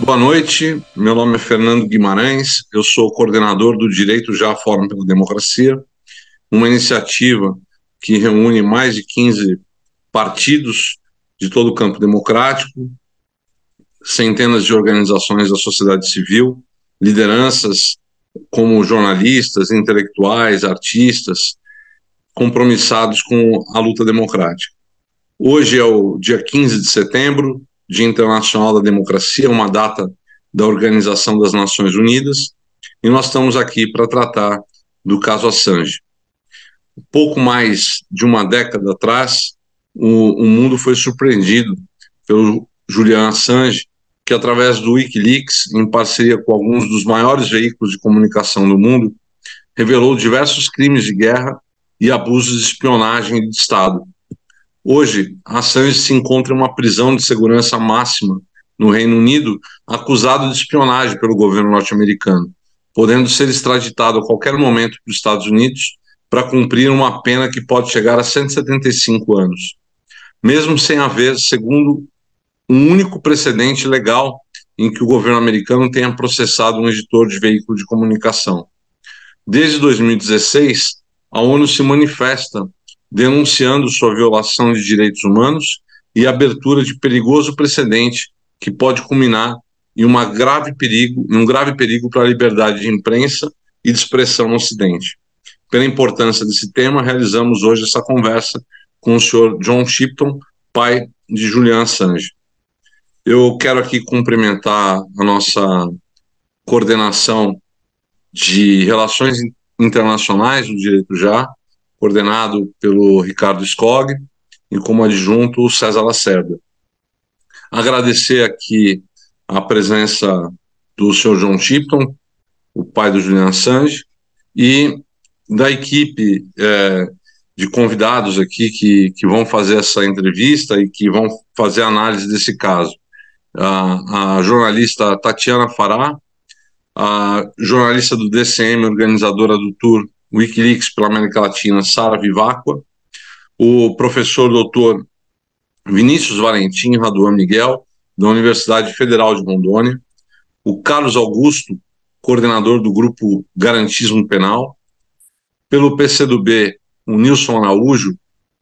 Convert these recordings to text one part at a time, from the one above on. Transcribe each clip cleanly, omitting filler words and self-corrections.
Boa noite, meu nome é Fernando Guimarães, eu sou coordenador do Direito Já Fórum pela Democracia, uma iniciativa que reúne mais de 15 partidos de todo o campo democrático, centenas de organizações da sociedade civil, lideranças como jornalistas, intelectuais, artistas, compromissados com a luta democrática. Hoje é o dia 15 de setembro, Dia Internacional da Democracia, uma data da Organização das Nações Unidas, e nós estamos aqui para tratar do caso Assange. Pouco mais de uma década atrás, o mundo foi surpreendido pelo Julian Assange, que através do Wikileaks, em parceria com alguns dos maiores veículos de comunicação do mundo, revelou diversos crimes de guerra e abusos de espionagem de Estado. Hoje, Assange se encontra em uma prisão de segurança máxima no Reino Unido, acusado de espionagem pelo governo norte-americano, podendo ser extraditado a qualquer momento para os Estados Unidos para cumprir uma pena que pode chegar a 175 anos, mesmo sem haver, segundo, um único precedente legal em que o governo americano tenha processado um editor de veículo de comunicação. Desde 2016, a ONU se manifesta denunciando sua violação de direitos humanos e abertura de perigoso precedente que pode culminar em um grave perigo para a liberdade de imprensa e de expressão no Ocidente. Pela importância desse tema, realizamos hoje essa conversa com o senhor John Shipton, pai de Julian Assange. Eu quero aqui cumprimentar a nossa coordenação de Relações Internacionais do Direito Já, coordenado pelo Ricardo Skog, e como adjunto o César Lacerda. Agradecer aqui a presença do Sr. John Shipton, o pai do Julian Assange, e da equipe de convidados aqui que vão fazer essa entrevista e que vão fazer a análise desse caso. A jornalista Tatiana Farah, a jornalista do DCM, organizadora do tour Wikileaks pela América Latina, Sara Vivacqua, o professor doutor Vinícius Valentim Raduan Miguel, da Universidade Federal de Rondônia, o Carlos Augusto, coordenador do grupo Garantismo Penal, pelo PCdoB, o Nilson Araújo,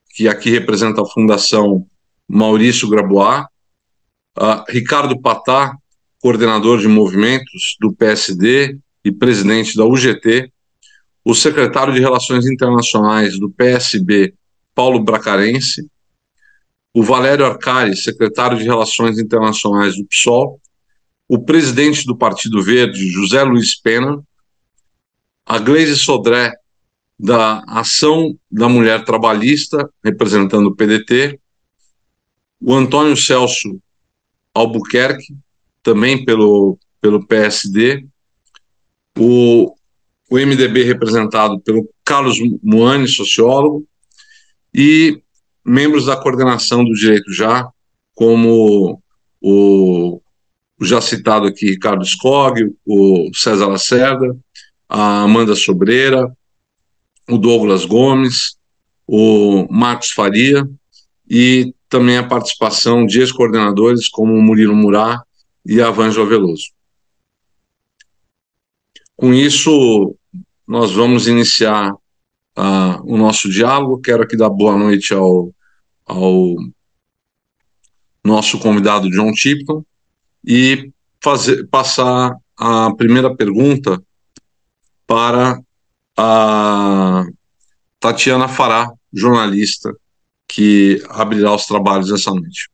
que aqui representa a Fundação Maurício Grabois, Ricardo Patá, coordenador de movimentos do PSD e presidente da UGT, o secretário de Relações Internacionais do PSB, Paulo Bracarense, o Valério Arcari, secretário de Relações Internacionais do PSOL, o presidente do Partido Verde, José Luiz Pena, a Gleisi Sodré, da Ação da Mulher Trabalhista, representando o PDT, o Antônio Celso Albuquerque, também pelo PSD, o MDB representado pelo Carlos Muani, sociólogo, e membros da coordenação do Direito Já, como o já citado aqui Ricardo Skog, o César Lacerda, a Amanda Sobreira, o Douglas Gomes, o Marcos Faria, e também a participação de ex-coordenadores como o Murilo Murá e a Vângela Veloso. Com isso, nós vamos iniciar o nosso diálogo. Quero aqui dar boa noite ao nosso convidado John Shipton e passar a primeira pergunta para a Tatiana Farah, jornalista, que abrirá os trabalhos essa noite.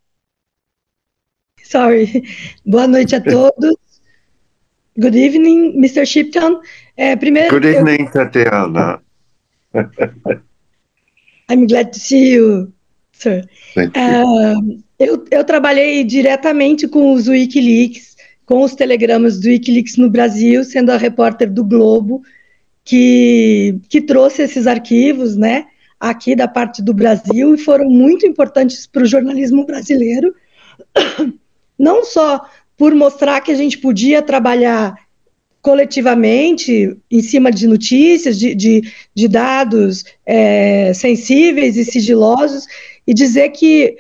Boa noite a todos. Good evening, Mr. Shipton. Good evening, Tatiana. I'm glad to see you, sir. Eu trabalhei diretamente com os Wikileaks, com os telegramas do Wikileaks no Brasil, sendo a repórter do Globo, que trouxe esses arquivos, né, aqui da parte do Brasil, e foram muito importantes para o jornalismo brasileiro, não só por mostrar que a gente podia trabalhar coletivamente em cima de notícias, de dados sensíveis e sigilosos, e dizer que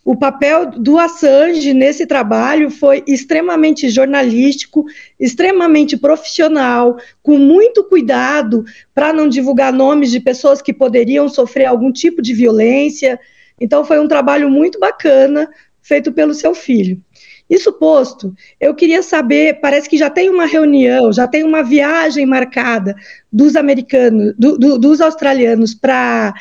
o papel do Assange nesse trabalho foi extremamente jornalístico, extremamente profissional, com muito cuidado para não divulgar nomes de pessoas que poderiam sofrer algum tipo de violência. Então, foi um trabalho muito bacana feito pelo seu filho. Isso posto, eu queria saber, parece que já tem uma reunião, já tem uma viagem marcada dos americanos, dos australianos para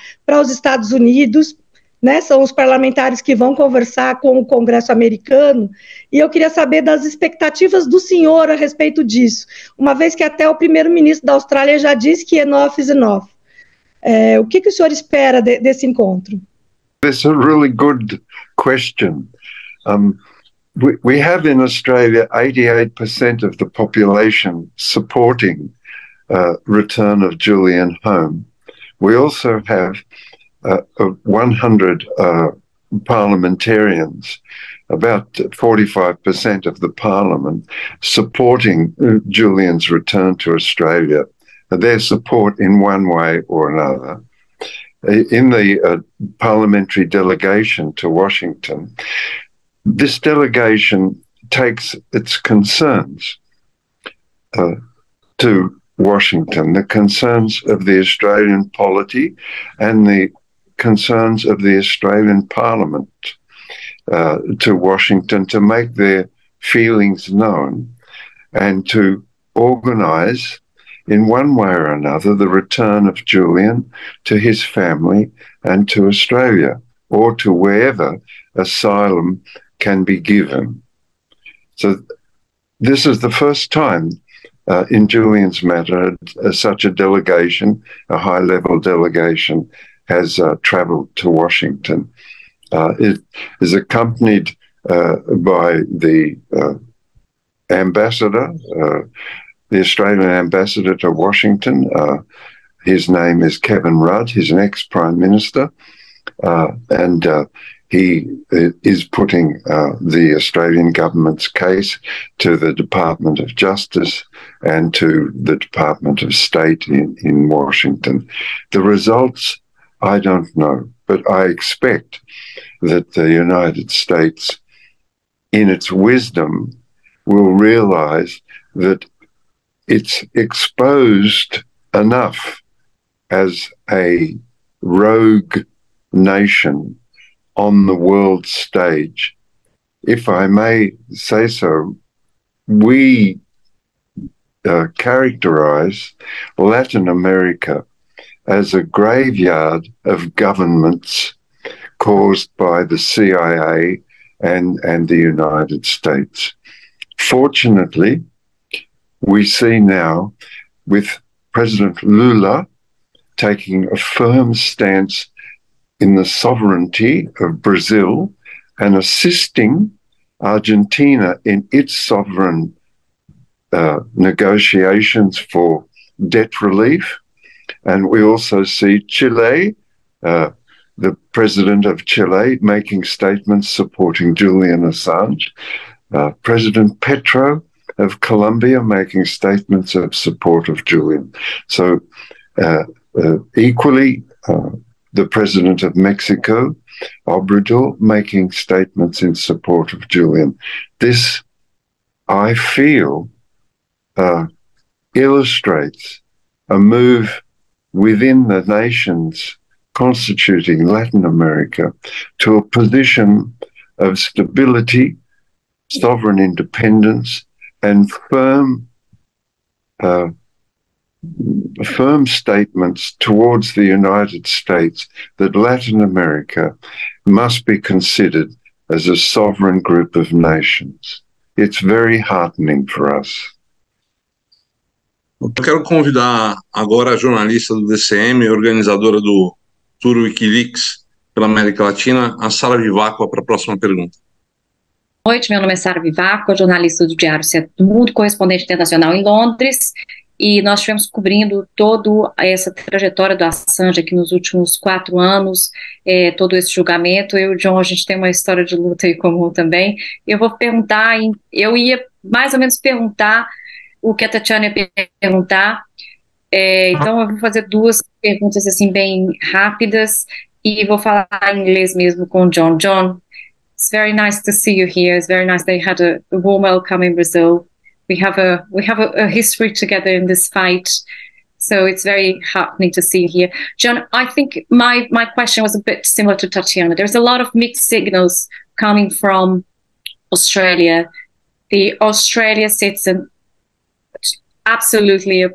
os Estados Unidos, né? São os parlamentares que vão conversar com o Congresso americano, e eu queria saber das expectativas do senhor a respeito disso, uma vez que até o primeiro-ministro da Austrália já disse que enough is enough. O que o senhor espera desse encontro? That's a really good question. We have in Australia 88% of the population supporting return of Julian home. We also have 100 parliamentarians, about 45% of the parliament, supporting Julian's return to Australia. Their support in one way or another. In the parliamentary delegation to Washington, this delegation takes its concerns to Washington, the concerns of the Australian polity and the concerns of the Australian Parliament to Washington to make their feelings known and to organise in one way or another the return of Julian to his family and to Australia, or to wherever asylum can be given. So this is the first time in Julian's matter such a delegation, a high-level delegation, has travelled to Washington. It is accompanied by the ambassador, the Australian ambassador to Washington. His name is Kevin Rudd. He's an ex-Prime Minister, and he is putting the Australian government's case to the Department of Justice and to the Department of State in Washington. The results, I don't know, but I expect that the United States, in its wisdom, will realise that it's exposed enough as a rogue nation on the world stage. If I may say so, we characterize Latin America as a graveyard of governments caused by the CIA and the United States. Fortunately, we see now with President Lula taking a firm stance in the sovereignty of Brazil and assisting Argentina in its sovereign negotiations for debt relief. And we also see Chile, the president of Chile, making statements supporting Julian Assange, President Petro of Colombia making statements of support of Julian. So equally, the president of Mexico, Obrador, making statements in support of Julian. This, I feel, illustrates a move within the nations constituting Latin America to a position of stability, sovereign independence, and firm statements towards the United States that Latin America must be considered as a sovereign group of nations. It's very heartening for us. Eu quero convidar agora a jornalista do DCM, organizadora do Tour Wikileaks pela América Latina, a Sara Vivacqua, para a próxima pergunta. Boa noite, meu nome é Sara Vivacqua, jornalista do Diário Centro do Mundo, correspondente internacional em Londres, e nós estivemos cobrindo toda essa trajetória do Assange aqui nos últimos 4 anos, todo esse julgamento. Eu e o John, a gente tem uma história de luta em comum também. Eu vou perguntar, eu ia mais ou menos perguntar o que a Tatiana ia perguntar, então eu vou fazer 2 perguntas assim bem rápidas e vou falar em inglês mesmo com o John. John, It's very nice to see you here. It's very nice that you had a warm welcome in Brazil. We have a history together in this fight. So it's very heartening to see you here. John, I think my question was a bit similar to Tatiana. There's a lot of mixed signals coming from Australia. The Australia citizen absolutely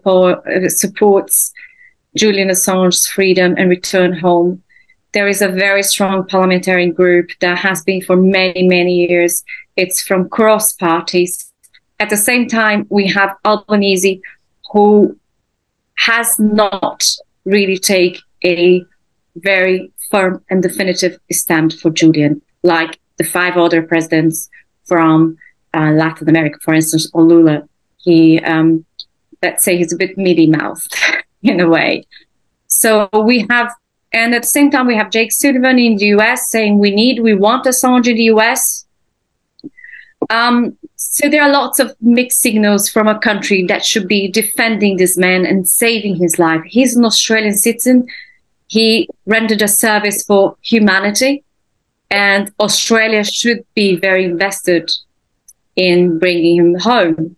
supports Julian Assange's freedom and return home. There is a very strong parliamentary group that has been for many, many years. It's from cross parties. At the same time, we have Albanese, who has not really taken a very firm and definitive stand for Julian, like the 5 other presidents from Latin America, for instance, Lula. He, let's say, he's a bit mealy-mouthed in a way. So we have, and at the same time, we have Jake Sullivan in the US saying we want Assange in the US. So there are lots of mixed signals from a country that should be defending this man and saving his life. He's an Australian citizen. He rendered a service for humanity, and Australia should be very invested in bringing him home.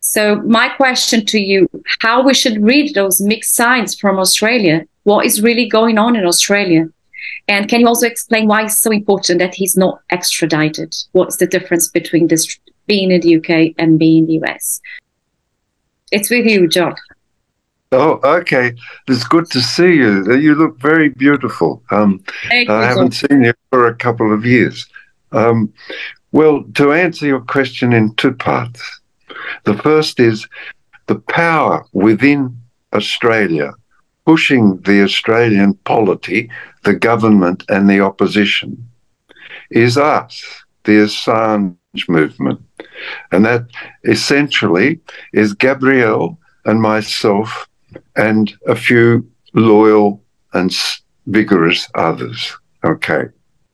So my question to you, how we should read those mixed signs from Australia? What is really going on in Australia? And can you also explain why it's so important that he's not extradited? What's the difference between this being in the UK and being in the US? It's with you, John. Oh, okay. It's good to see you. You look very beautiful. I haven't seen you for a couple of years. Well, to answer your question in 2 parts. The first is the power within Australia pushing the Australian polity, the government and the opposition, is us, the Assange movement. And that essentially is Gabrielle and myself and a few loyal and vigorous others. Okay.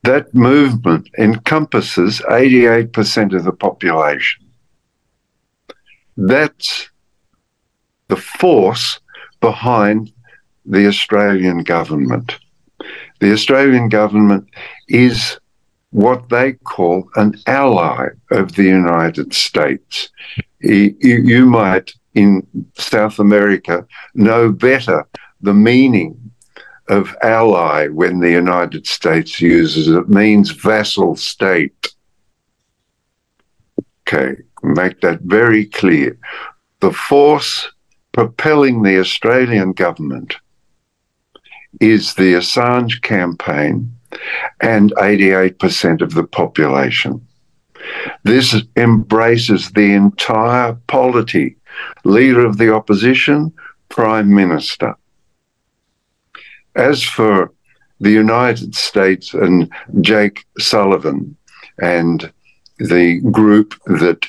That movement encompasses 88% of the population. That's the force behind the Australian government. The Australian government is what they call an ally of the United States. You might, in South America, know better the meaning of ally when the United States uses it. It means vassal state. Okay, make that very clear. The force propelling the Australian government is the Assange campaign and 88% of the population. This embraces the entire polity, leader of the opposition, prime minister. As for the United States and Jake Sullivan and the group that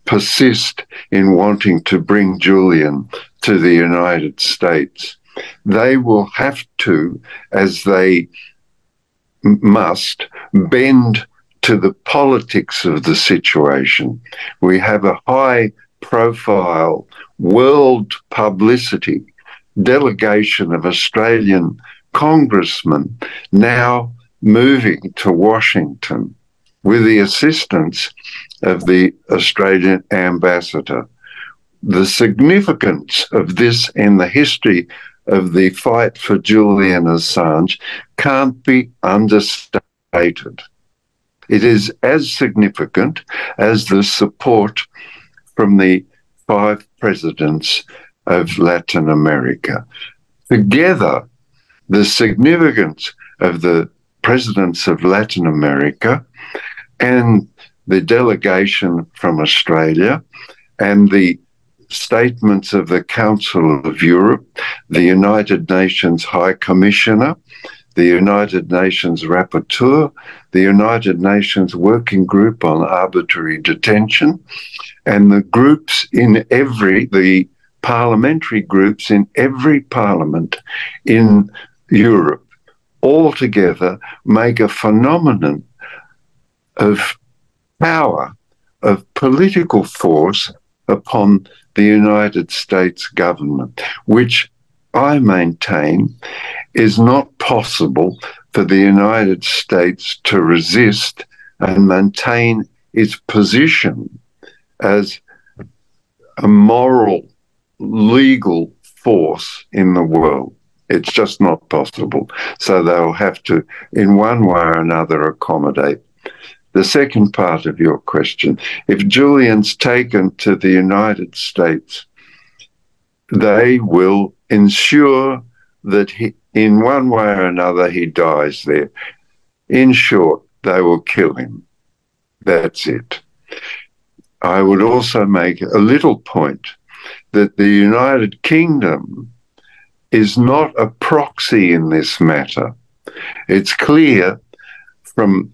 persist in wanting to bring Julian to the United States, they will have to, as they must, bend to the politics of the situation. We have a high-profile world publicity delegation of Australian congressmen now moving to Washington with the assistance of the Australian ambassador. The significance of this in the history of the fight for Julian Assange can't be understated. It is as significant as the support from the 5 presidents of Latin America. Together, the significance of the presidents of Latin America and the delegation from Australia and the statements of the Council of Europe, the United Nations High Commissioner, the United Nations Rapporteur, the United Nations Working Group on Arbitrary Detention, and the groups in the parliamentary groups in every parliament in Europe, all together make a phenomenon of power, of political force upon the United States government, which I maintain is not possible for the United States to resist and maintain its position as a moral, legal force in the world. It's just not possible. So they'll have to, in one way or another, accommodate. The second part of your question, if Julian's taken to the United States, they will ensure that in one way or another he dies there. In short, they will kill him. That's it. I would also make a little point that the United Kingdom is not a proxy in this matter. It's clear from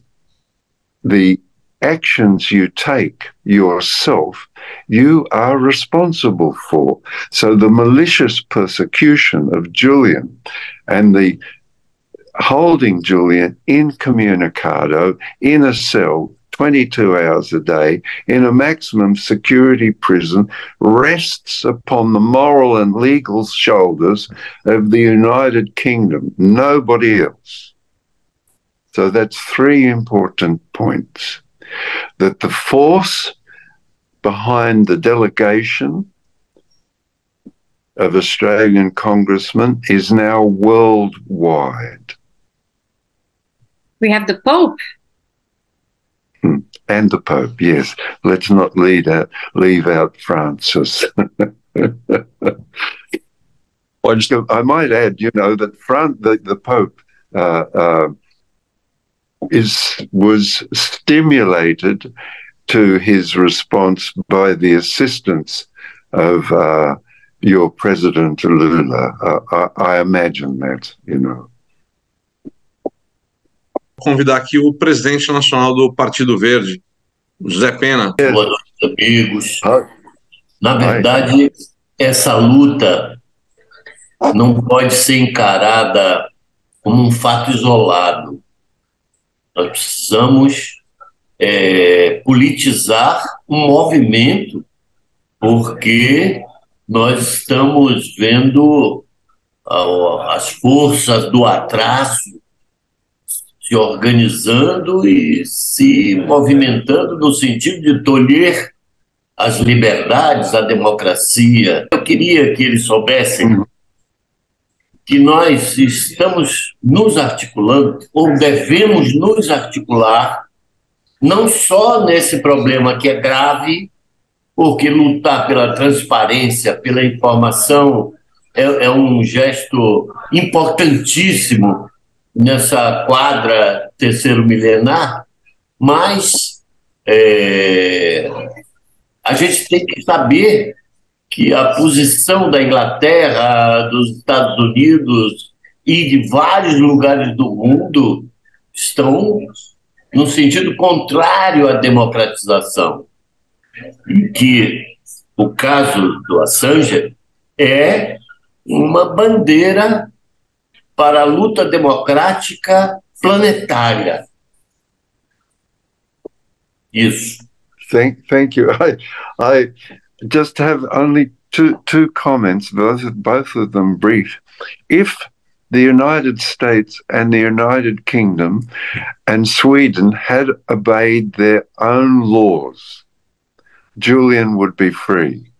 the actions you take yourself, you are responsible for. So the malicious persecution of Julian and the holding Julian incommunicado in a cell 22 hours a day in a maximum security prison rests upon the moral and legal shoulders of the United Kingdom, nobody else. So that's three important points. That the force behind the delegation of Australian congressmen is now worldwide. We have the Pope. And the Pope, yes. Let's not leave out Francis. I might add, that the Pope was stimulated to his response by the assistance of your President Lula. I imagine that, Convidar aqui o presidente nacional do Partido Verde, José Pena. Boa noite, amigos. Na verdade, essa luta não pode ser encarada como um fato isolado. Nós precisamos politizar um movimento, porque nós estamos vendo as forças do atraso se organizando e se movimentando no sentido de tolher as liberdades, a democracia. Eu queria que eles soubessem que nós estamos nos articulando, ou devemos nos articular, não só nesse problema que é grave, porque lutar pela transparência, pela informação, é um gesto importantíssimo nessa quadra terceiro milenar, mas a gente tem que saber que a posição da Inglaterra, dos Estados Unidos e de vários lugares do mundo estão no sentido contrário à democratização. E que o caso do Assange é uma bandeira para a luta democrática planetária. Isso. Thank you. I just have only two comments, both of them brief. If the United States and the United Kingdom and Sweden had obeyed their own laws, Julian would be free.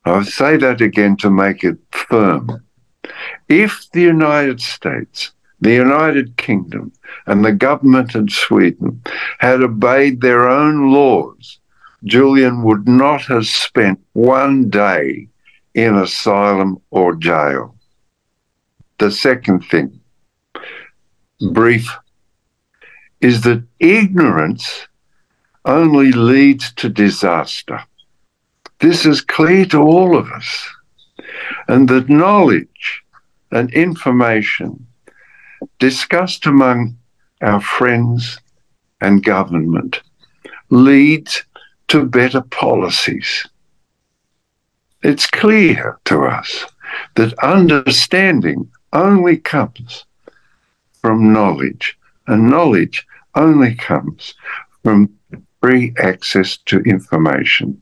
I'll say that again to make it firm. If the United States, the United Kingdom, and the government of Sweden had obeyed their own laws, Julian would not have spent one day in asylum or jail. The second thing, brief, is that ignorance only leads to disaster. This is clear to all of us. And that knowledge and information discussed among our friends and government leads to better policies. It's clear to us that understanding only comes from knowledge, and knowledge only comes from free access to information.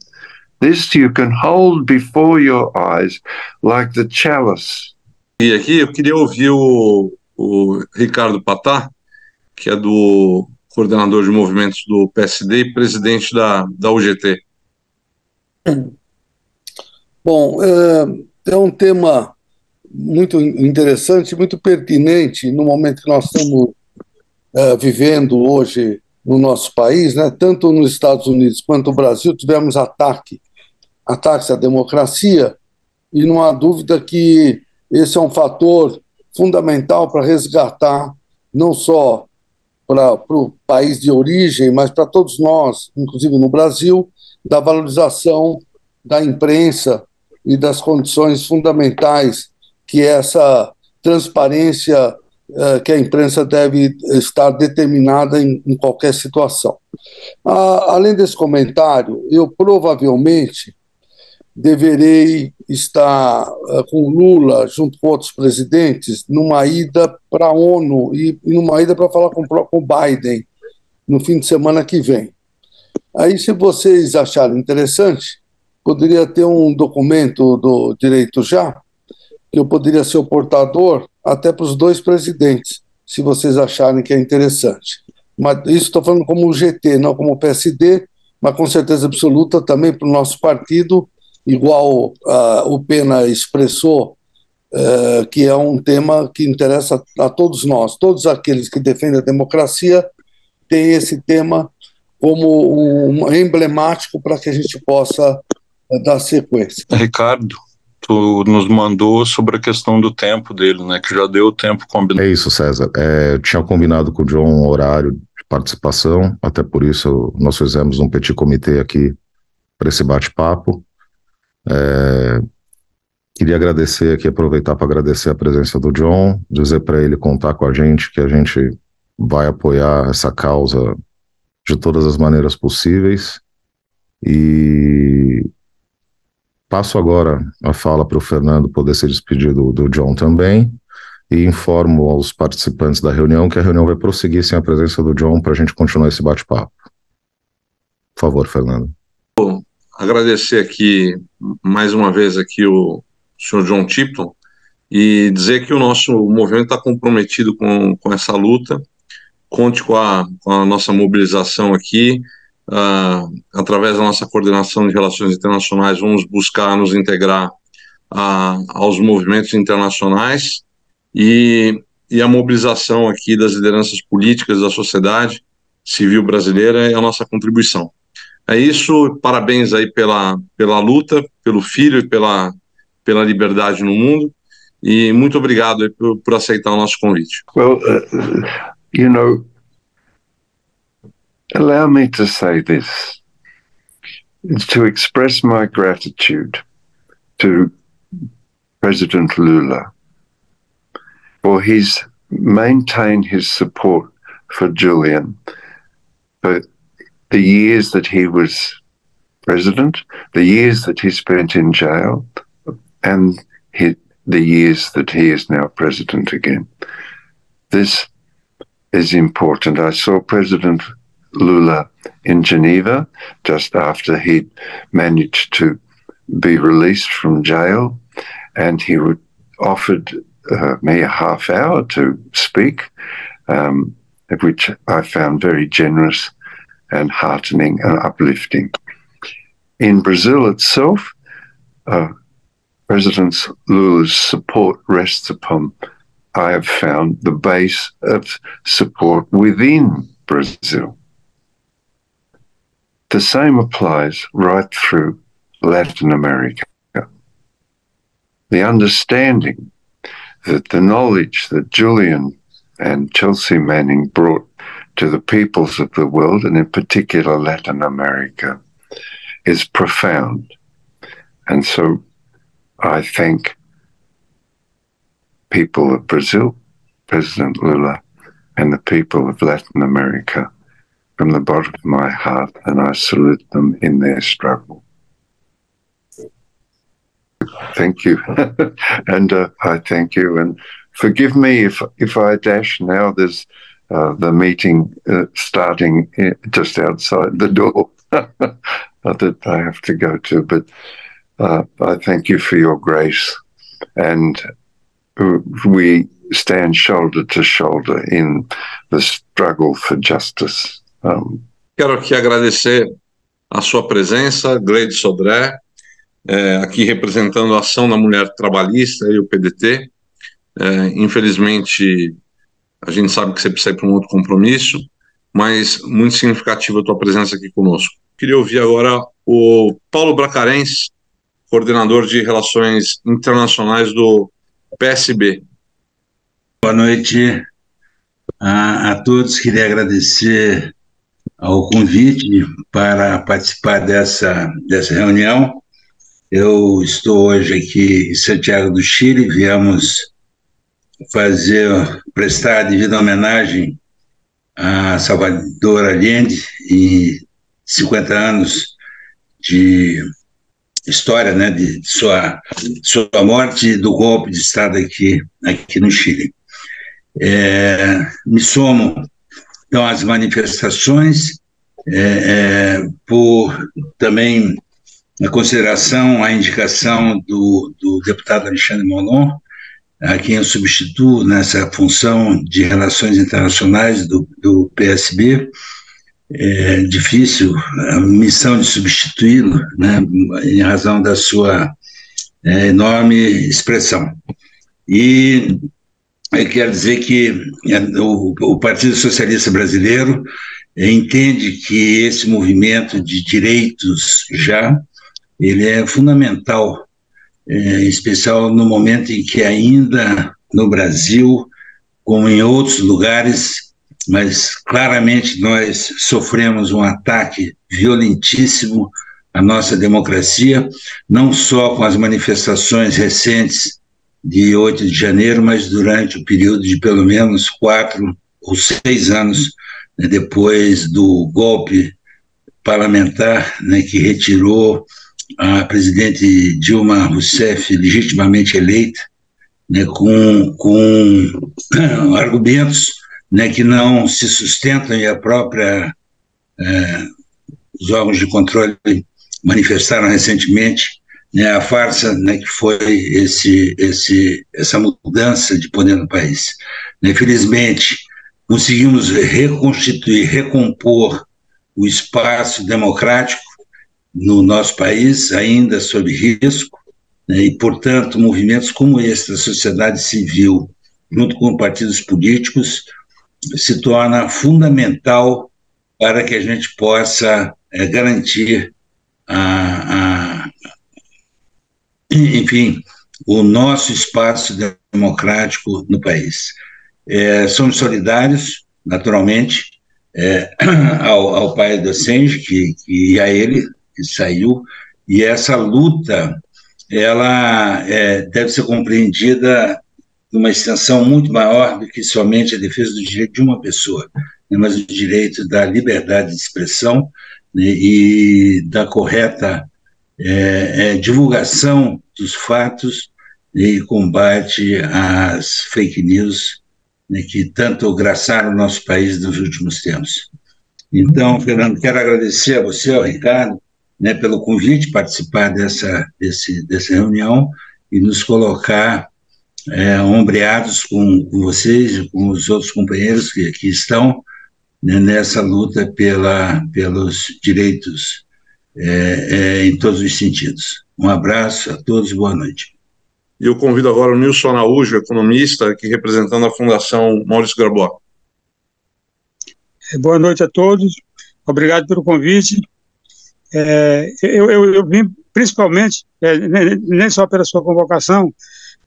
This you can hold before your eyes like the chalice. E aqui eu queria ouvir o o Ricardo Patá, que é do coordenador de movimentos do PSD e presidente da UGT. Bom, é um tema muito interessante, muito pertinente no momento que nós estamos vivendo hoje no nosso país, né? Tanto nos Estados Unidos quanto no Brasil tivemos ataques à democracia, e não há dúvida que esse é um fator fundamental para resgatar não só para o país de origem, mas para todos nós, inclusive no Brasil, da valorização da imprensa e das condições fundamentais que essa transparência que a imprensa deve estar determinada em qualquer situação. Além desse comentário, eu provavelmente deverei estar com Lula, junto com outros presidentes, numa ida para a ONU e numa ida para falar com o Biden no fim de semana que vem. Aí, se vocês acharem interessante, poderia ter um documento do Direito Já, que eu poderia ser o portador até para os dois presidentes, se vocês acharem que é interessante. Mas isso estou falando como o GT, não como o PSD, mas com certeza absoluta também para o nosso partido, igual o Pena expressou, que é um tema que interessa a todos nós. Todos aqueles que defendem a democracia têm esse tema como emblemático para que a gente possa dar sequência. Ricardo, tu nos mandou sobre a questão do tempo dele, né? Que já deu o tempo combinado. É isso, César. Eu tinha combinado com o John um horário de participação, até por isso nós fizemos um petit comitê aqui para esse bate-papo. Queria agradecer aqui, aproveitar para agradecer a presença do John, dizer para ele contar com a gente, que a gente vai apoiar essa causa de todas as maneiras possíveis. E passo agora a fala para o Fernando poder se despedir do John também, e informo aos participantes da reunião que a reunião vai prosseguir sem a presença do John para a gente continuar esse bate-papo. Por favor, Fernando. Agradecer aqui, mais uma vez, aqui o senhor John Tipton, e dizer que o nosso movimento está comprometido com essa luta. Conte com a nossa mobilização aqui, através da nossa coordenação de relações internacionais, vamos buscar nos integrar aos movimentos internacionais, e a mobilização aqui das lideranças políticas da sociedade civil brasileira é a nossa contribuição. É isso, parabéns aí pela luta, pelo filho e pela liberdade no mundo, e muito obrigado aí por aceitar o nosso convite. Well, allow me to say this, to express my gratitude to President Lula for maintain his support for Julian, for the years that he was president, the years that he spent in jail, and the years that he is now president again. This is important. I saw President Lula in Geneva just after he'd managed to be released from jail, and he offered me a half hour to speak, which I found very generous and heartening and uplifting. In Brazil itself, President Lula's support rests upon, I have found, the base of support within Brazil. The same applies right through Latin America. The understanding that the knowledge that Julian and Chelsea Manning brought to the peoples of the world, and in particular Latin America, is profound. And so I thank people of Brazil, President Lula, and the people of Latin America from the bottom of my heart, and I salute them in their struggle. Thank you. And I thank you, and forgive me if I dash now. There's the meeting starting just outside the door that I have to go to, but I thank you for your grace, and we stand shoulder to shoulder in the struggle for justice. Quero aqui agradecer a sua presença, Gleide Sodré, aqui representando a Ação da Mulher Trabalhista e o PDT. Infelizmente, a gente sabe que você precisa ir para um outro compromisso, mas muito significativa a tua presença aqui conosco. Queria ouvir agora o Paulo Bracarense, coordenador de Relações Internacionais do PSB. Boa noite a todos. Queria agradecer ao convite para participar dessa reunião. Eu estou hoje aqui em Santiago do Chile, viemos prestar a devida homenagem a Salvador Allende e 50 anos de história, né, de sua morte e do golpe de Estado aqui no Chile. Me somo, então, às manifestações, por também a consideração, a indicação do deputado Alexandre Molon, a quem eu substituo nessa função de relações internacionais do PSB. É difícil a missão de substituí-lo, né, em razão da sua enorme expressão. E eu quero dizer que o Partido Socialista Brasileiro entende que esse movimento de direitos ele é fundamental, em especial no momento em que ainda no Brasil, como em outros lugares, mas claramente nós sofremos um ataque violentíssimo à nossa democracia, não só com as manifestações recentes de 8 de janeiro, mas durante o período de pelo menos 4 ou 6 anos, né, depois do golpe parlamentar, né, que retirou a presidente Dilma Rousseff legitimamente eleita, né, com argumentos, né, que não se sustentam, e os órgãos de controle manifestaram recentemente, né, a farsa, né, que foi essa mudança de poder no país. Felizmente, conseguimos reconstituir, recompor o espaço democrático no nosso país, ainda sob risco, né, e, portanto, movimentos como esse da sociedade civil, junto com partidos políticos, se torna fundamental para que a gente possa garantir enfim, o nosso espaço democrático no país. Somos solidários, naturalmente, ao pai do Assange e a ele, que saiu, e essa luta, ela deve ser compreendida numa extensão muito maior do que somente a defesa do direito de uma pessoa, né, mas o direito da liberdade de expressão, né, e da correta divulgação dos fatos, né, e combate às fake news, né, que tanto graçaram o nosso país nos últimos tempos. Então, Fernando, quero agradecer a você, ao Ricardo, né, pelo convite, participar dessa reunião e nos colocar ombreados com vocês e com os outros companheiros que aqui estão, né, nessa luta pelos direitos em todos os sentidos. Um abraço a todos e boa noite. E eu convido agora o Nilson Araújo, economista, aqui representando a Fundação Maurício Grabois. Boa noite a todos, obrigado pelo convite. Eu vim principalmente, nem só pela sua convocação,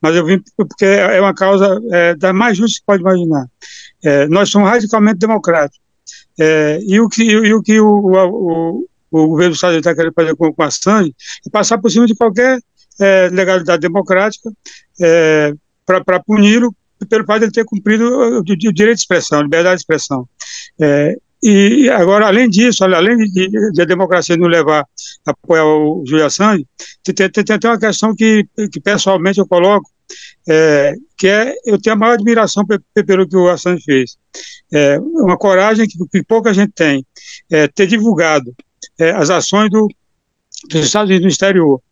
mas eu vim porque é uma causa da mais justa que se pode imaginar. Nós somos radicalmente democráticos. E o que o governo dos Estados Unidos está querendo fazer com a Assange é passar por cima de qualquer legalidade democrática para puni-lo pelo fato de ele ter cumprido o direito de expressão, a liberdade de expressão. E agora, além disso, além de a democracia não levar a apoiar o Julian Assange, tem uma questão que pessoalmente eu coloco, que eu tenho a maior admiração pelo que o Assange fez. Uma coragem que pouca gente tem, ter divulgado as ações dos Estados Unidos no exterior,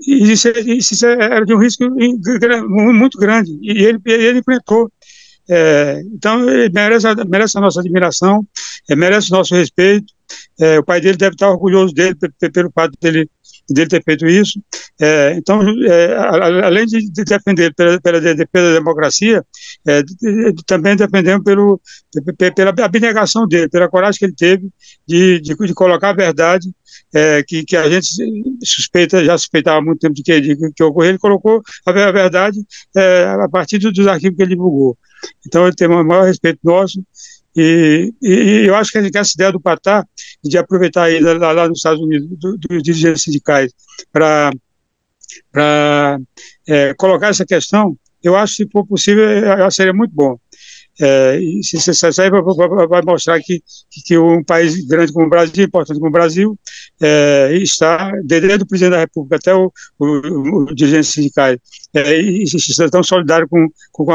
isso era de um risco muito grande, e ele enfrentou. Então, ele merece a nossa admiração, merece o nosso respeito. O pai dele deve estar orgulhoso dele pelo fato dele ter feito isso. Então, além de defender pela defesa da democracia, também defendemos pela abnegação dele, pela coragem que ele teve de colocar a verdade, que a gente já suspeitava há muito tempo de que ocorreu. Ele colocou a verdade a partir dos arquivos que ele divulgou. Então, ele tem o maior respeito nosso, e eu acho que essa ideia do Patá, de aproveitar a ida lá nos Estados Unidos, dos dirigentes sindicais, para colocar essa questão, eu acho que, se for possível, seria muito bom. E isso aí vai mostrar que um país grande como o Brasil, importante como o Brasil, está, desde o presidente da República até o dirigente sindicais, estão solidários com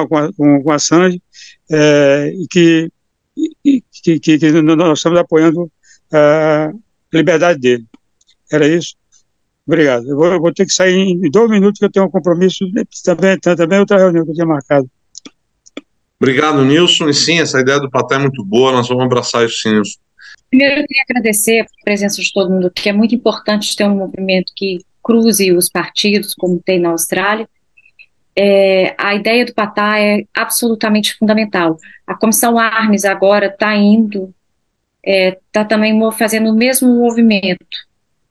a Assange, e que nós estamos apoiando a liberdade dele. Era isso. Obrigado. Eu vou ter que sair em 2 minutos, que eu tenho um compromisso, também outra reunião que eu tinha marcado. Obrigado, Nilson. E sim, essa ideia do Patá é muito boa, nós vamos abraçar isso, sim, Nilson. Primeiro, eu queria agradecer a presença de todo mundo, que é muito importante ter um movimento que cruze os partidos, como tem na Austrália. A ideia do Patá é absolutamente fundamental. A Comissão Arnes agora está está também fazendo o mesmo movimento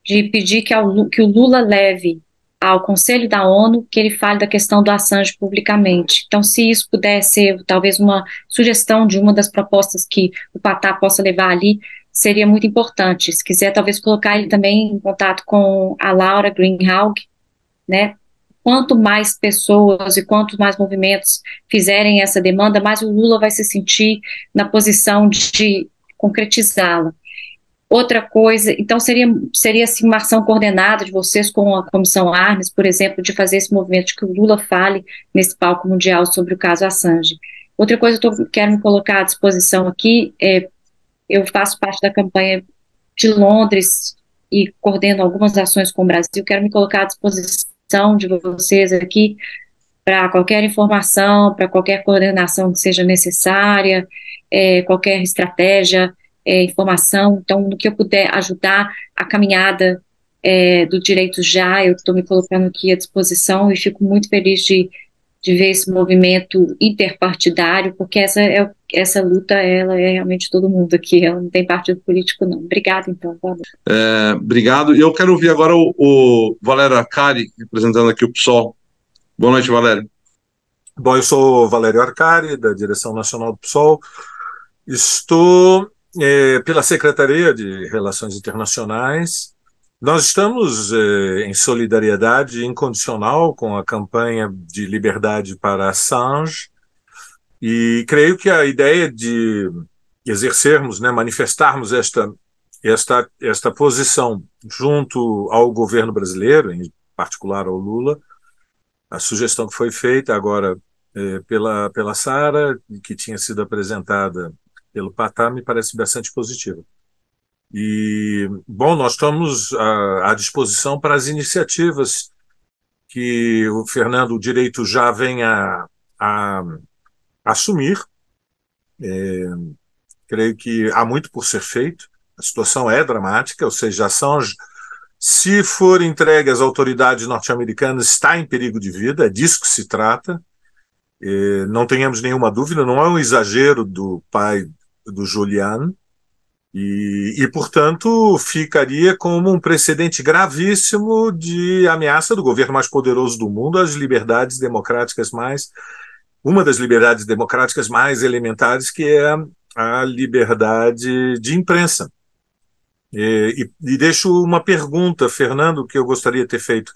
de pedir que o Lula leve ao Conselho da ONU que ele fale da questão do Assange publicamente. Então, se isso puder ser talvez uma sugestão de uma das propostas que o Patá possa levar ali, seria muito importante. Se quiser, talvez colocar ele também em contato com a Laura Greenhalgh, né? Quanto mais pessoas e quanto mais movimentos fizerem essa demanda, mais o Lula vai se sentir na posição de concretizá-la. Outra coisa, então seria assim, uma ação coordenada de vocês com a Comissão Arnes, por exemplo, de fazer esse movimento de que o Lula fale nesse palco mundial sobre o caso Assange. Outra coisa que eu quero me colocar à disposição aqui, eu faço parte da campanha de Londres e coordeno algumas ações com o Brasil, quero me colocar à disposição de vocês aqui para qualquer informação, para qualquer coordenação que seja necessária, qualquer estratégia, informação. Então, no que eu puder ajudar a caminhada do direito já, eu estou me colocando aqui à disposição e fico muito feliz de ver esse movimento interpartidário, porque essa luta, ela é realmente todo mundo aqui, ela não tem partido político, não. Obrigada, então. Obrigado. E eu quero ouvir agora o Valério Arcari, representando aqui o PSOL. Boa noite, Valério. Bom, eu sou o Valério Arcari, da Direção Nacional do PSOL. Estou pela Secretaria de Relações Internacionais. Nós estamos em solidariedade incondicional com a campanha de liberdade para Assange, e creio que a ideia de exercermos, manifestarmos esta posição junto ao governo brasileiro, em particular ao Lula, a sugestão que foi feita agora pela Sara, que tinha sido apresentada pelo Patá, me parece bastante positiva. E, bom, nós estamos à disposição para as iniciativas que o Fernando o Direito já vem a assumir. Creio que há muito por ser feito, a situação é dramática, ou seja, Assange, se for entregue às autoridades norte-americanas, está em perigo de vida, é disso que se trata. Não tenhamos nenhuma dúvida, não é um exagero do pai do Julian, e, portanto, ficaria como um precedente gravíssimo de ameaça do governo mais poderoso do mundo às liberdades democráticas uma das liberdades democráticas mais elementares, que é a liberdade de imprensa. E deixo uma pergunta, Fernando, que eu gostaria de ter feito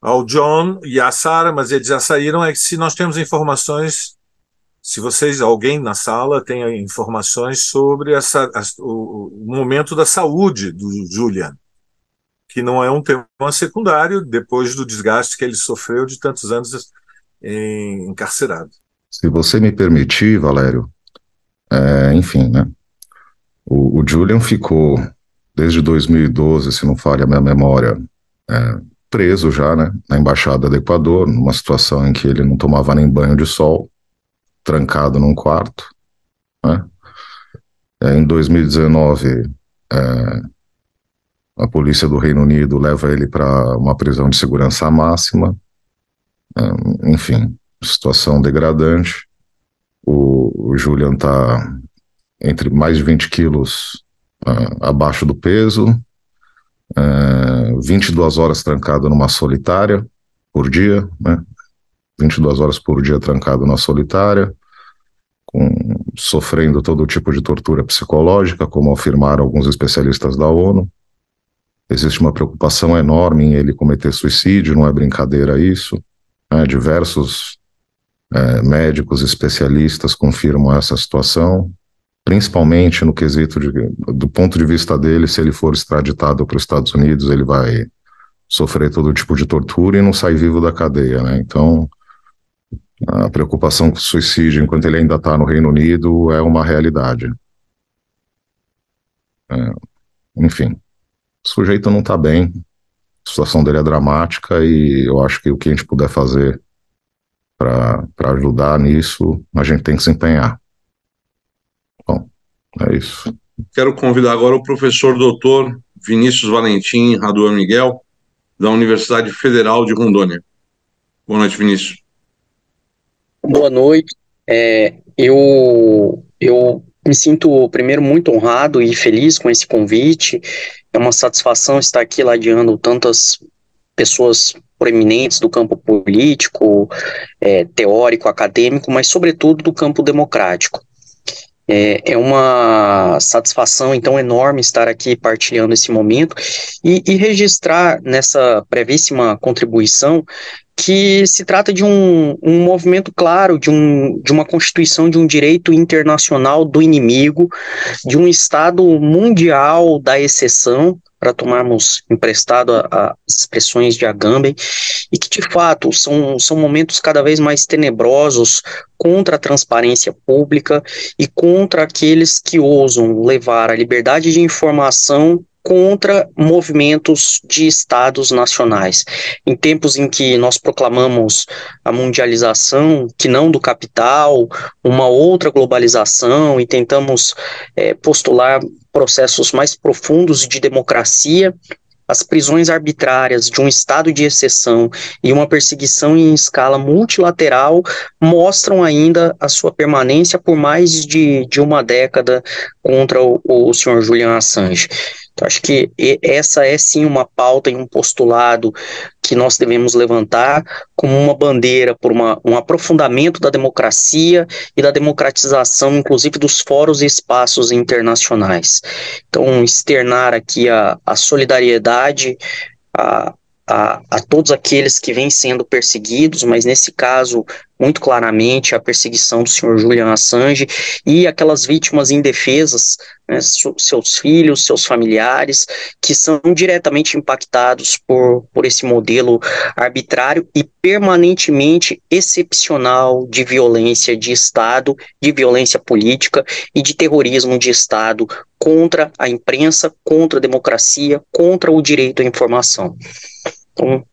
ao John e à Sara, mas eles já saíram, se nós temos informações, se alguém na sala tem informações sobre o momento da saúde do Julian, que não é um tema secundário depois do desgaste que ele sofreu de tantos anos encarcerado. Se você me permitir, Valério, enfim, o Julian ficou, desde 2012, se não falha a minha memória, preso já, né, na Embaixada do Equador, numa situação em que ele não tomava nem banho de sol, trancado num quarto, né? Em 2019, a polícia do Reino Unido leva ele para uma prisão de segurança máxima, enfim, situação degradante. O Julian está entre mais de 20 quilos abaixo do peso, 22 horas trancado numa solitária por dia, né? 22 horas por dia trancado na solitária, sofrendo todo tipo de tortura psicológica, como afirmaram alguns especialistas da ONU. Existe uma preocupação enorme em ele cometer suicídio, não é brincadeira isso, né? Diversos médicos especialistas confirmam essa situação, principalmente no quesito do ponto de vista dele, se ele for extraditado para os Estados Unidos, ele vai sofrer todo tipo de tortura e não sai vivo da cadeia, né? Então, a preocupação com o suicídio enquanto ele ainda está no Reino Unido é uma realidade. Enfim, o sujeito não está bem, a situação dele é dramática e eu acho que o que a gente puder fazer para ajudar nisso, a gente tem que se empenhar. Bom, é isso. Quero convidar agora o professor doutor Vinícius Valentim Raduan Miguel, da Universidade Federal de Rondônia. Boa noite, Vinícius. Boa noite. Eu me sinto, primeiro, muito honrado e feliz com esse convite. É uma satisfação estar aqui ladeando tantas pessoas proeminentes do campo político, teórico, acadêmico, mas, sobretudo, do campo democrático. É uma satisfação, então, enorme estar aqui partilhando esse momento e registrar nessa brevíssima contribuição que se trata de um movimento claro, de uma constituição de um direito internacional do inimigo, de um Estado mundial da exceção, para tomarmos emprestado as expressões de Agamben, e que, de fato, são momentos cada vez mais tenebrosos contra a transparência pública e contra aqueles que ousam levar a liberdade de informação contra movimentos de estados nacionais. Em tempos em que nós proclamamos a mundialização, que não do capital, uma outra globalização, e tentamos postular processos mais profundos de democracia, as prisões arbitrárias de um estado de exceção e uma perseguição em escala multilateral mostram ainda a sua permanência por mais de uma década contra o senhor Julian Assange. Então, acho que essa é sim uma pauta e um postulado que nós devemos levantar como uma bandeira por um aprofundamento da democracia e da democratização, inclusive dos fóruns e espaços internacionais. Então, externar aqui a solidariedade a todos aqueles que vêm sendo perseguidos, mas nesse caso, muito claramente, a perseguição do senhor Julian Assange e aquelas vítimas indefesas, né, seus filhos, seus familiares, que são diretamente impactados por esse modelo arbitrário e permanentemente excepcional de violência de Estado, de violência política e de terrorismo de Estado contra a imprensa, contra a democracia, contra o direito à informação. Então,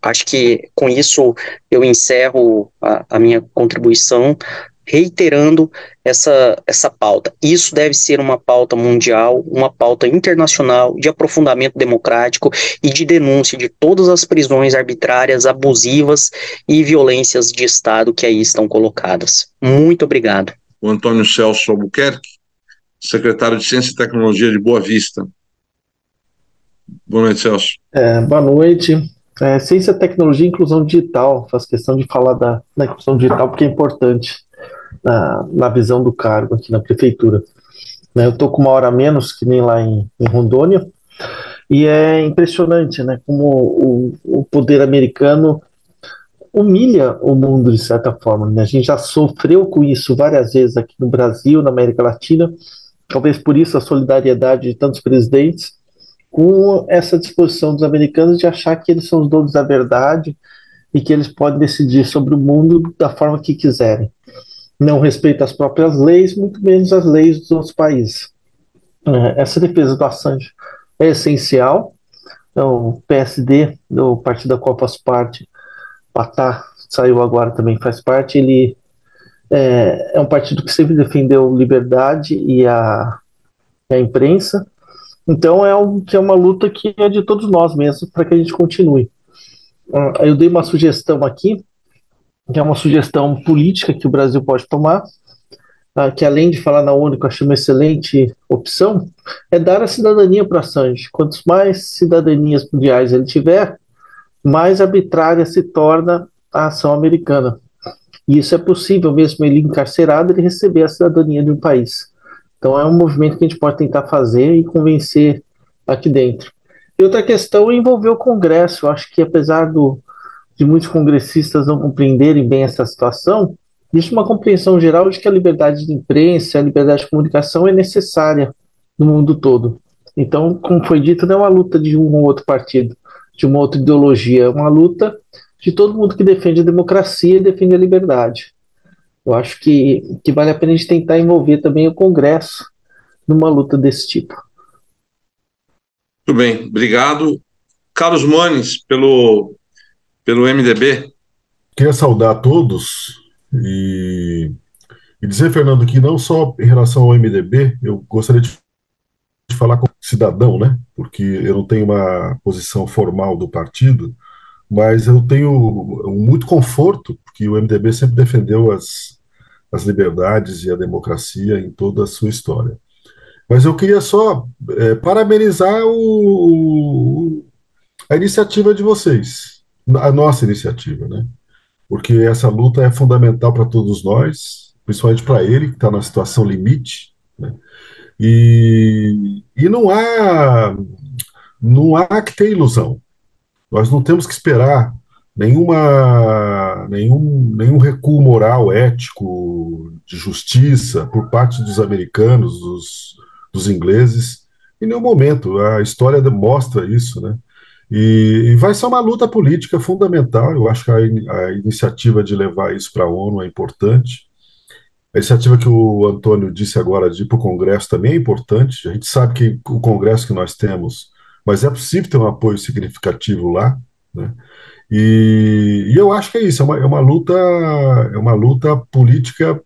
acho que com isso eu encerro a minha contribuição, reiterando essa pauta. Isso deve ser uma pauta mundial, uma pauta internacional de aprofundamento democrático e de denúncia de todas as prisões arbitrárias, abusivas e violências de Estado que aí estão colocadas. Muito obrigado. O Antônio Celso Albuquerque, secretário de Ciência e Tecnologia de Boa Vista. Boa noite, Celso. Boa noite. Ciência, Tecnologia e Inclusão Digital. Faço questão de falar da inclusão digital porque é importante na visão do cargo aqui na prefeitura. Eu estou com uma hora a menos que nem lá em Rondônia e é impressionante, né, como o poder americano humilha o mundo de certa forma, né? A gente já sofreu com isso várias vezes aqui no Brasil, na América Latina, talvez por isso a solidariedade de tantos presidentes, com essa disposição dos americanos de achar que eles são os donos da verdade e que eles podem decidir sobre o mundo da forma que quiserem. Não respeita as próprias leis, muito menos as leis dos outros países. Essa defesa do Assange é essencial. Então, o PSD, do partido da qual faço parte, Patá, saiu agora, também faz parte, ele é um partido que sempre defendeu liberdade e a imprensa. Então é uma luta que é de todos nós mesmos para que a gente continue. Eu dei uma sugestão aqui, que é uma sugestão política que o Brasil pode tomar, que além de falar na ONU, que eu acho uma excelente opção, é dar a cidadania para Assange. Quanto mais cidadanias mundiais ele tiver, mais arbitrária se torna a ação americana. E isso é possível, mesmo ele encarcerado, ele receber a cidadania de um país. Então é um movimento que a gente pode tentar fazer e convencer aqui dentro. E outra questão é envolver o Congresso. Eu acho que apesar de muitos congressistas não compreenderem bem essa situação, existe uma compreensão geral de que a liberdade de imprensa, a liberdade de comunicação é necessária no mundo todo. Então, como foi dito, não é uma luta de um ou outro partido, de uma outra ideologia, é uma luta de todo mundo que defende a democracia e defende a liberdade. Eu acho que vale a pena a gente tentar envolver também o Congresso numa luta desse tipo. Muito bem, obrigado. Carlos Mones, pelo MDB. Queria saudar a todos e dizer, Fernando, que não só em relação ao MDB, eu gostaria de falar como cidadão, né? Porque eu não tenho uma posição formal do partido, mas eu tenho muito conforto, porque o MDB sempre defendeu as liberdades e a democracia em toda a sua história. Mas eu queria só parabenizar a iniciativa de vocês, a nossa iniciativa, né? Porque essa luta é fundamental para todos nós, principalmente para ele, que está na situação limite, né? E não há que ter ilusão. Nós não temos que esperar nenhum recuo moral, ético, de justiça por parte dos americanos, dos ingleses, em nenhum momento. A história demonstra isso, né? E vai ser uma luta política fundamental. Eu acho que a iniciativa de levar isso para a ONU é importante. A iniciativa que o Antônio disse agora de ir para o Congresso também é importante. A gente sabe que o Congresso que nós temos, mas é possível ter um apoio significativo lá, né? E eu acho que é isso, é uma luta política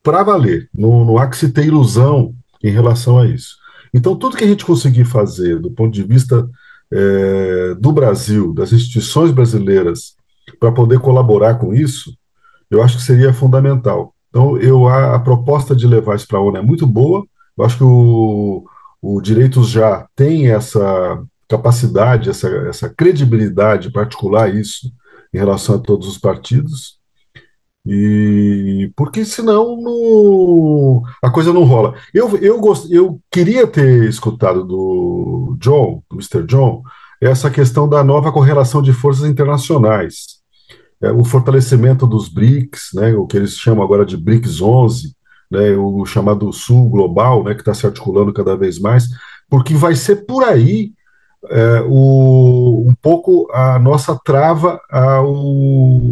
para valer. Não há que se ter ilusão em relação a isso. Então, tudo que a gente conseguir fazer do ponto de vista do Brasil, das instituições brasileiras, para poder colaborar com isso, eu acho que seria fundamental. Então, a proposta de levar isso para a ONU é muito boa. Eu acho que o Direitos Já tem essa capacidade, essa credibilidade para articular isso em relação a todos os partidos, e porque senão a coisa não rola. Eu queria ter escutado do Mr. John, essa questão da nova correlação de forças internacionais, o fortalecimento dos BRICS, né, o que eles chamam agora de BRICS 11, né, o chamado Sul Global, né, que está se articulando cada vez mais, porque vai ser por aí um pouco a nossa trava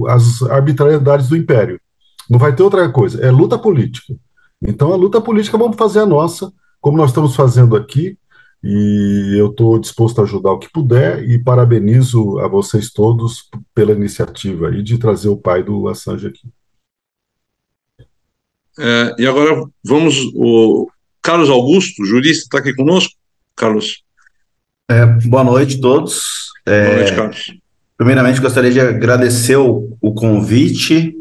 às arbitrariedades do império. Não vai ter outra coisa, é luta política. Então, a luta política vamos fazer a nossa, como nós estamos fazendo aqui, e eu estou disposto a ajudar o que puder, e parabenizo a vocês todos pela iniciativa aí de trazer o pai do Assange aqui. E agora o Carlos Augusto, jurista, está aqui conosco. Carlos. Boa noite a todos. Boa noite, Carlos. Primeiramente, gostaria de agradecer o convite.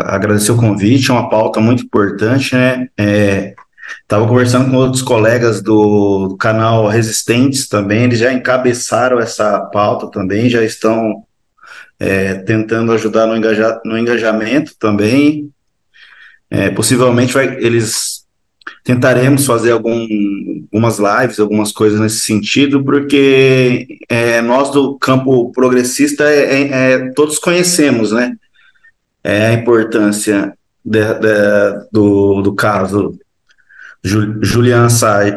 Agradecer o convite, é uma pauta muito importante, né? Estava conversando com outros colegas do canal Resistentes também, eles já encabeçaram essa pauta também, já estão tentando ajudar no engajamento também. Possivelmente tentaremos fazer algumas lives, algumas coisas nesse sentido, porque nós do campo progressista todos conhecemos, né? A importância do caso Julian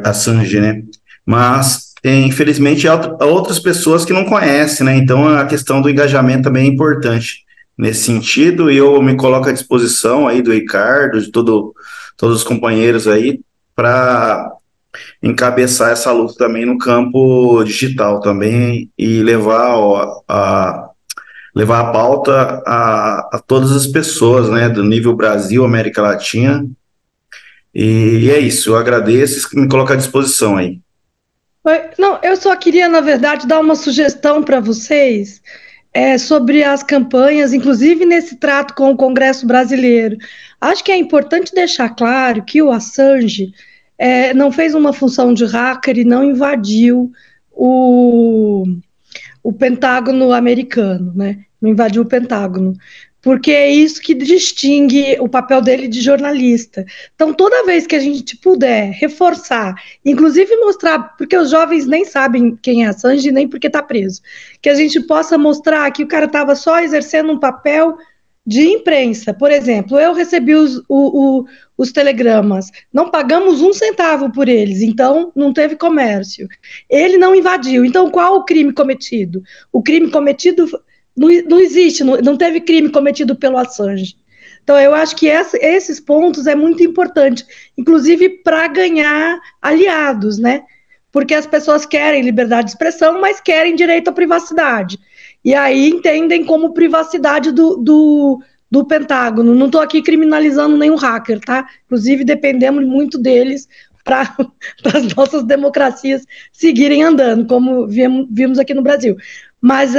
Assange, né? Mas, infelizmente, há outras pessoas que não conhecem, né? Então, a questão do engajamento também é importante nesse sentido, e eu me coloco à disposição aí do Ricardo, de todos os companheiros aí, para encabeçar essa luta também no campo digital também e levar a pauta a todas as pessoas, né, do nível Brasil, América Latina. E é isso, eu agradeço e me coloco à disposição aí. Não, eu só queria, na verdade, dar uma sugestão para vocês sobre as campanhas, inclusive nesse trato com o Congresso brasileiro. Acho que é importante deixar claro que o Assange não fez uma função de hacker e não invadiu o Pentágono americano, né? Não invadiu o Pentágono, porque é isso que distingue o papel dele de jornalista. Então, toda vez que a gente puder reforçar, inclusive mostrar, porque os jovens nem sabem quem é Assange, nem porque está preso, que a gente possa mostrar que o cara estava só exercendo um papel de imprensa. Por exemplo, eu recebi os telegramas, não pagamos 1 centavo por eles, então não teve comércio. Ele não invadiu, então qual o crime cometido? O crime cometido não existe, não teve crime cometido pelo Assange. Então eu acho que esses pontos é muito importante, inclusive para ganhar aliados, né? Porque as pessoas querem liberdade de expressão, mas querem direito à privacidade. E aí entendem como privacidade do Pentágono. Não estou aqui criminalizando nenhum hacker, tá? Inclusive dependemos muito deles para as nossas democracias seguirem andando, como vimos aqui no Brasil. Mas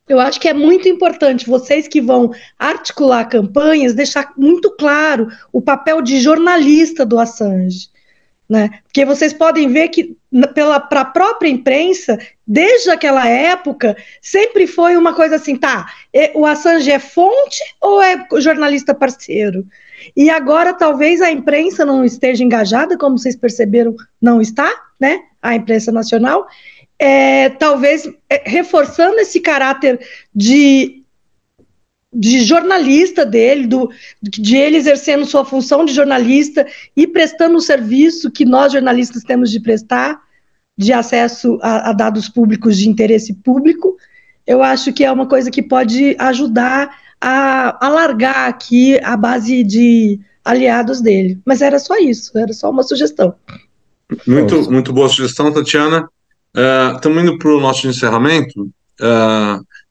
eu acho que é muito importante vocês que vão articular campanhas, deixar muito claro o papel de jornalista do Assange, né? Porque vocês podem ver que para a própria imprensa, desde aquela época, sempre foi uma coisa assim, tá, o Assange é fonte ou é jornalista parceiro? E agora talvez a imprensa não esteja engajada, como vocês perceberam, não está, né? A imprensa nacional, talvez reforçando esse caráter de jornalista dele, de ele exercendo sua função de jornalista e prestando o serviço que nós jornalistas temos de prestar, de acesso a dados públicos de interesse público. Eu acho que é uma coisa que pode ajudar a alargar aqui a base de aliados dele. Mas era só isso, era só uma sugestão. Muito boa sugestão, Tatiana. Estamos indo para o nosso encerramento.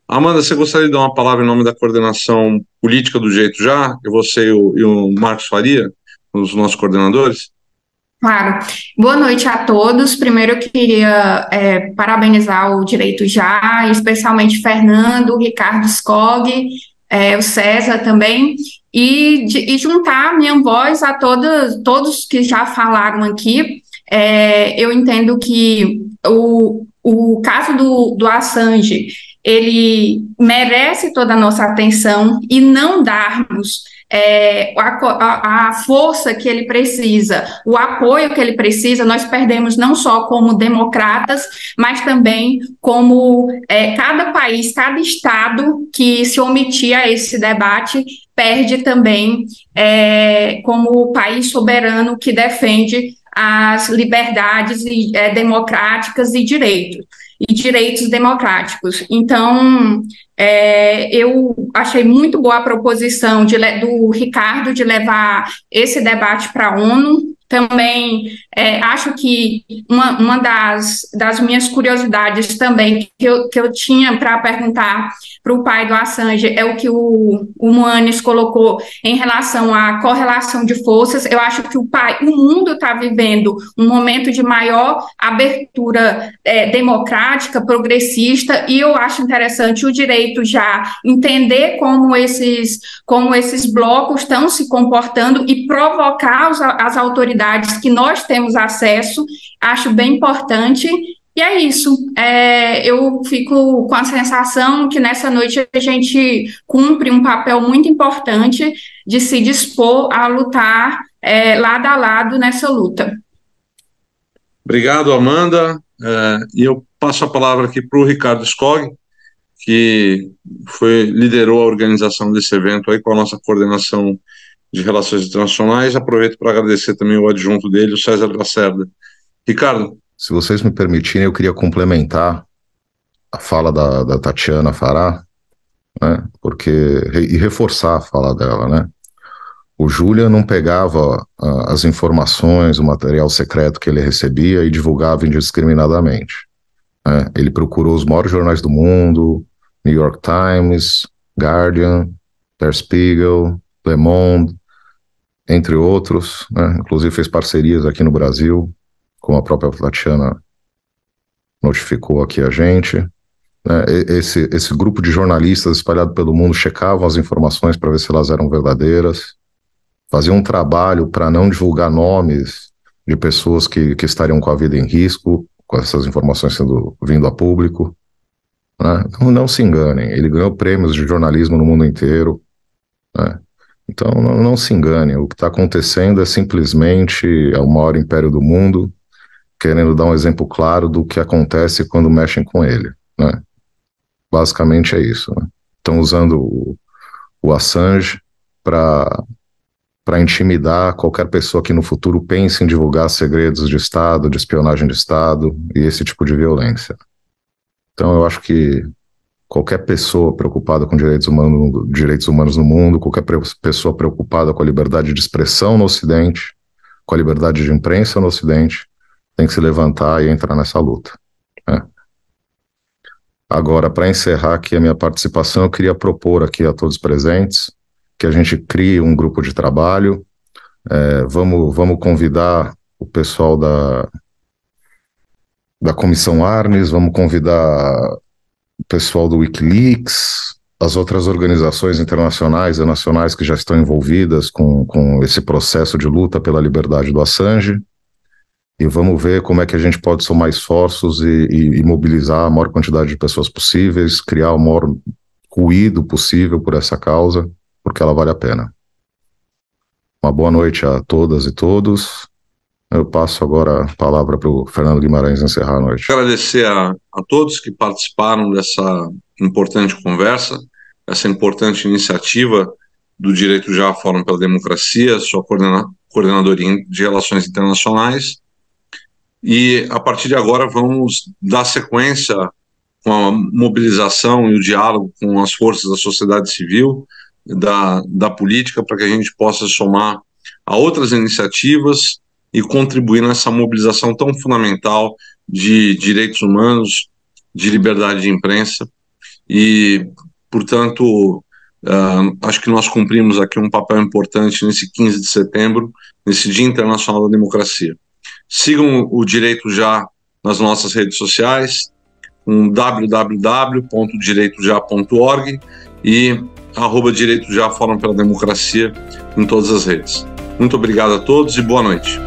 Amanda, você gostaria de dar uma palavra em nome da coordenação política do Jeito Já? Você e o Marcos Faria, os nossos coordenadores? Claro. Boa noite a todos. Primeiro eu queria parabenizar o Direito Já, especialmente Fernando, Ricardo Skog, o César também, e juntar minha voz a todos que já falaram aqui. Eu entendo que o caso do Assange, ele merece toda a nossa atenção, e não darmos a força que ele precisa, o apoio que ele precisa, nós perdemos não só como democratas, mas também como cada país, cada estado que se omitir a esse debate, perde também como país soberano que defende as liberdades democráticas e direitos democráticos. Então, eu achei muito boa a proposição do Ricardo de levar esse debate para a ONU. Também acho que uma das minhas curiosidades também que eu tinha para perguntar para o pai do Assange é o que o Moanes colocou em relação à correlação de forças. Eu acho que o mundo está vivendo um momento de maior abertura democrática, progressista, e eu acho interessante o Direito Já entender como esses blocos estão se comportando e provocar as autoridades que nós temos acesso. Acho bem importante. E é isso, eu fico com a sensação que nessa noite a gente cumpre um papel muito importante de se dispor a lutar lado a lado nessa luta. Obrigado, Amanda. E eu passo a palavra aqui para o Ricardo Skog, que liderou a organização desse evento aí com a nossa coordenação de Relações Internacionais. Aproveito para agradecer também o adjunto dele, o César Lacerda. Ricardo. Se vocês me permitirem, eu queria complementar a fala da Tatiana Fará, né, e reforçar a fala dela, né, O Julian não pegava as informações, o material secreto que ele recebia e divulgava indiscriminadamente. Ele procurou os maiores jornais do mundo, New York Times, Guardian, Der Spiegel, Le Monde, entre outros, né? Inclusive fez parcerias aqui no Brasil, como a própria Tatiana notificou aqui a gente. Esse grupo de jornalistas espalhado pelo mundo checavam as informações para ver se elas eram verdadeiras, faziam um trabalho para não divulgar nomes de pessoas que estariam com a vida em risco, com essas informações vindo a público. Né? Não se enganem, ele ganhou prêmios de jornalismo no mundo inteiro, né? Então não se engane, o que está acontecendo é simplesmente o maior império do mundo querendo dar um exemplo claro do que acontece quando mexem com ele, né? Basicamente é isso, né? Estão usando o Assange para intimidar qualquer pessoa que no futuro pense em divulgar segredos de Estado, de espionagem de Estado e esse tipo de violência. Então eu acho que qualquer pessoa preocupada com direitos humanos no mundo, qualquer pessoa preocupada com a liberdade de expressão no Ocidente, com a liberdade de imprensa no Ocidente, tem que se levantar e entrar nessa luta, né? Agora, para encerrar aqui a minha participação, eu queria propor aqui a todos presentes que a gente crie um grupo de trabalho. Vamos convidar o pessoal da Comissão Arnes, vamos convidar o pessoal do Wikileaks, as outras organizações internacionais e nacionais que já estão envolvidas com esse processo de luta pela liberdade do Assange, e vamos ver como é que a gente pode somar esforços e mobilizar a maior quantidade de pessoas possíveis, criar o maior ruído possível por essa causa, porque ela vale a pena. Uma boa noite a todas e todos. Eu passo agora a palavra para o Fernando Guimarães encerrar a noite. Agradecer a todos que participaram dessa importante conversa, essa importante iniciativa do Direito Já Fórum pela Democracia, sua coordenadoria de Relações Internacionais. E, a partir de agora, vamos dar sequência com a mobilização e o diálogo com as forças da sociedade civil, da política, para que a gente possa somar a outras iniciativas e contribuir nessa mobilização tão fundamental de direitos humanos, de liberdade de imprensa. E, portanto, acho que nós cumprimos aqui um papel importante nesse 15 de setembro, nesse Dia Internacional da Democracia. Sigam o Direito Já nas nossas redes sociais, www.direitoja.org e @Direito Já Fórum pela Democracia em todas as redes. Muito obrigado a todos e boa noite.